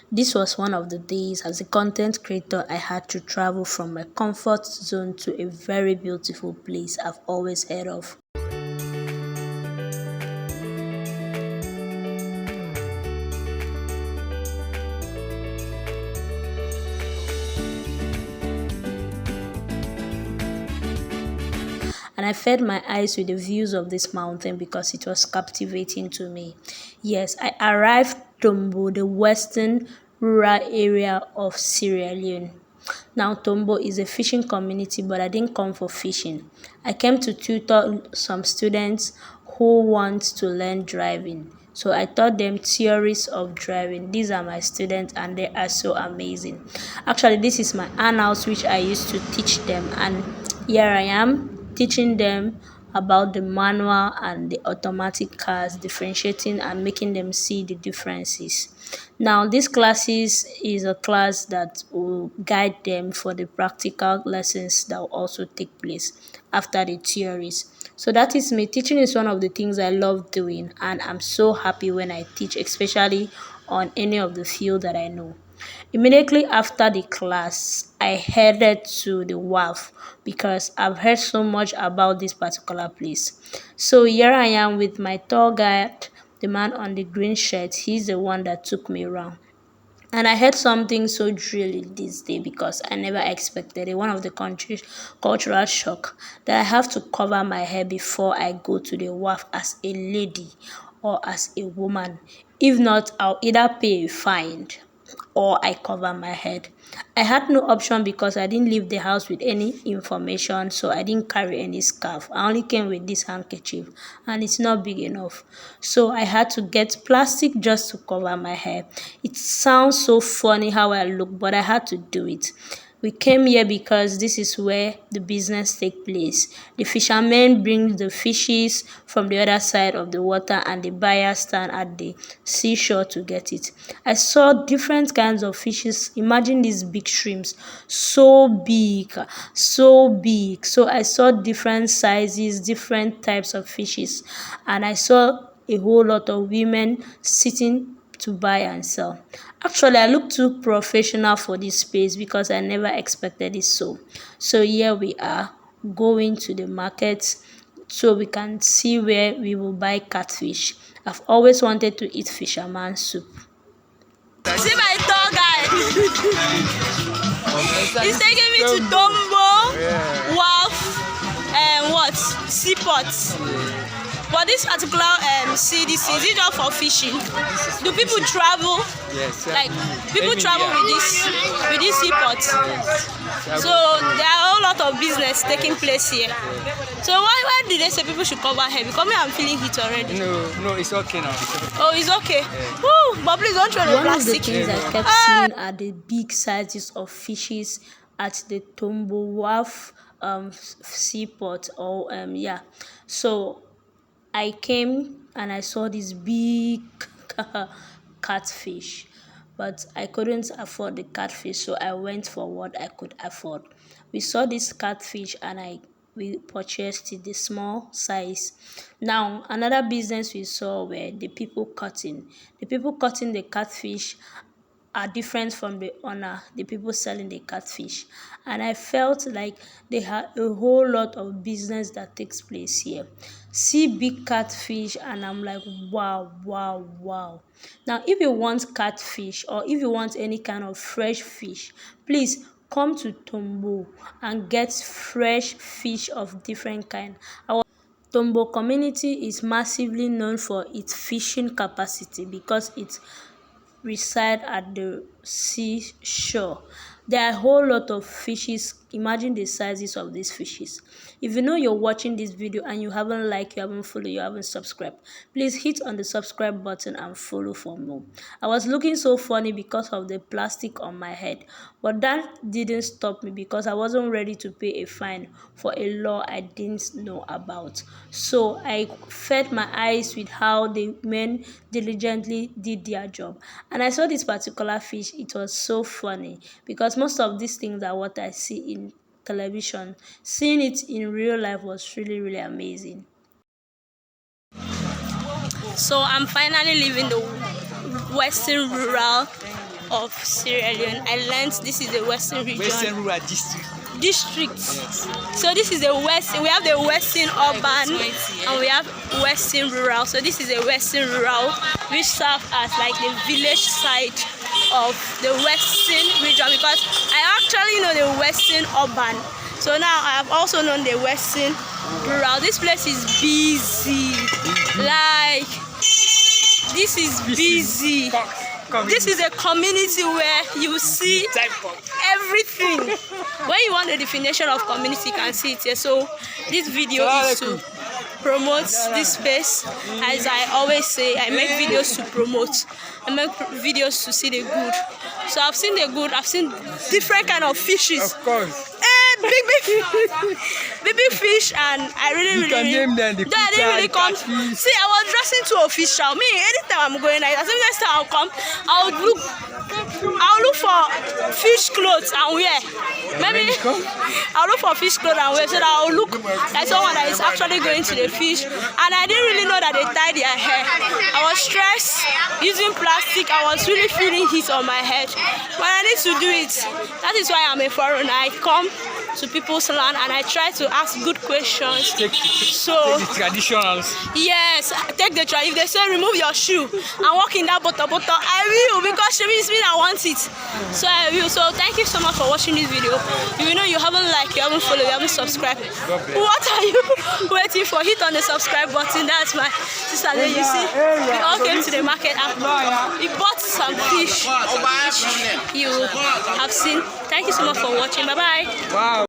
This was one of the days as a content creator I had to travel from my comfort zone to a very beautiful place I've always heard of. And I fed my eyes with the views of this mountain because it was captivating to me. Yes, I arrived Tombo, the western rural area of Sierra Leone. Now, Tombo is a fishing community, but I didn't come for fishing. I came to tutor some students who want to learn driving. So I taught them theories of driving. These are my students and they are so amazing. Actually, this is my house which I used to teach them, and here I am teaching them about the manual and the automatic cars, differentiating and making them see the differences. Now, this classes is a class that will guide them for the practical lessons that will also take place after the theories. So that is me. Teaching is one of the things I love doing, and I'm so happy when I teach, especially on any of the field that I know. Immediately after the class, I headed to the wharf because I've heard so much about this particular place. So here I am with my tour guide, the man on the green shirt. He's the one that took me around. And I heard something so thrilling this day because I never expected it. One of the country's cultural shock that I have to cover my hair before I go to the wharf as a lady or as a woman. If not, I'll either pay a fine or I cover my head. I had no option because I didn't leave the house with any information, so I didn't carry any scarf. I only came with this handkerchief, and it's not big enough. So I had to get plastic just to cover my hair. It sounds so funny how I look, but I had to do it. We came here because this is where the business take place. The fishermen bring the fishes from the other side of the water and the buyers stand at the seashore to get it. I saw different kinds of fishes. Imagine these big shrimps, so big, so big. So I saw different sizes, different types of fishes, and I saw a whole lot of women sitting to buy and sell. Actually, I look too professional for this space because I never expected it so. So here we are going to the market so we can see where we will buy catfish. I've always wanted to eat fisherman soup. See my tour guide. He's taking me to Tombo, Wharf, and what? Seaport. But this particular CDC, is it just for fishing? Do people travel? Yes. Like people travel with this seaport. So there are a whole lot of business taking place here. So why did they say people should cover hair? Because me, I'm feeling heat already. No, it's okay now. Oh, it's okay. Yeah. Woo, but please don't throw the plastic. One of the things I kept seeing are the big sizes of fishes at the Tombo Wharf seaport or yeah. So I came and I saw this big catfish, but I couldn't afford the catfish, so I went for what I could afford. We saw this catfish and we purchased it, the small size. Now, another business we saw were the people cutting. The people cutting the catfish are different from the owner, the people selling the catfish. And I felt like they had a whole lot of business that takes place here. See big catfish, and I'm like, wow, wow, wow. Now, if you want catfish or if you want any kind of fresh fish, please come to Tombo and get fresh fish of different kind. Tombo community is massively known for its fishing capacity because it reside at the seashore. There are a whole lot of fishes. Imagine the sizes of these fishes. If you know you're watching this video and you haven't liked, you haven't followed, you haven't subscribed, please hit on the subscribe button and follow for more. I was looking so funny because of the plastic on my head, but that didn't stop me because I wasn't ready to pay a fine for a law I didn't know about. So I fed my eyes with how the men diligently did their job. And I saw this particular fish. It was so funny because most of these things are what I see in television. Seeing it in real life was really, really amazing. So I'm finally leaving the Western Rural of Sierra Leone. I learned this is the Western region. Western Rural District. So this is the West. We have the Western Urban and we have Western Rural. So this is the Western Rural, which serves as like the village side of the Western region, because I actually know the Western Urban. So now I have also known the Western Rural. This place is busy. Like, this is busy. This is a community where you see everything. When you want the definition of community, you can see it here. So this video is to promote this space. As I always say, I make videos to promote. I make videos to see the good. So I've seen the good. I've seen different kind of fishes. Of course. Big fish, and I really name them, the I didn't really come. See, I was dressing too official. Me, anytime I'm going, as soon as I'll come, I'll look for fish clothes and wear. Maybe I'll look for fish clothes and wear, so that I'll look like someone that is actually going to the fish. And I didn't really know that they tie their hair. I was stressed using plastic. I was really feeling heat on my head, but I need to do it. That is why I'm a foreigner. I come to people's land and I try to ask good questions. Take the traditionals. Yes, take the try. If they say remove your shoe and walk in that bottle, I will, because she means me I want it. So I will. So thank you so much for watching this video. You know you haven't liked, you haven't followed, you haven't subscribed. What are you waiting for? Hit on the subscribe button. That's my sister. You see, we all came to the market and we bought some fish, which you have seen. Thank you so much for watching. Bye bye. Wow.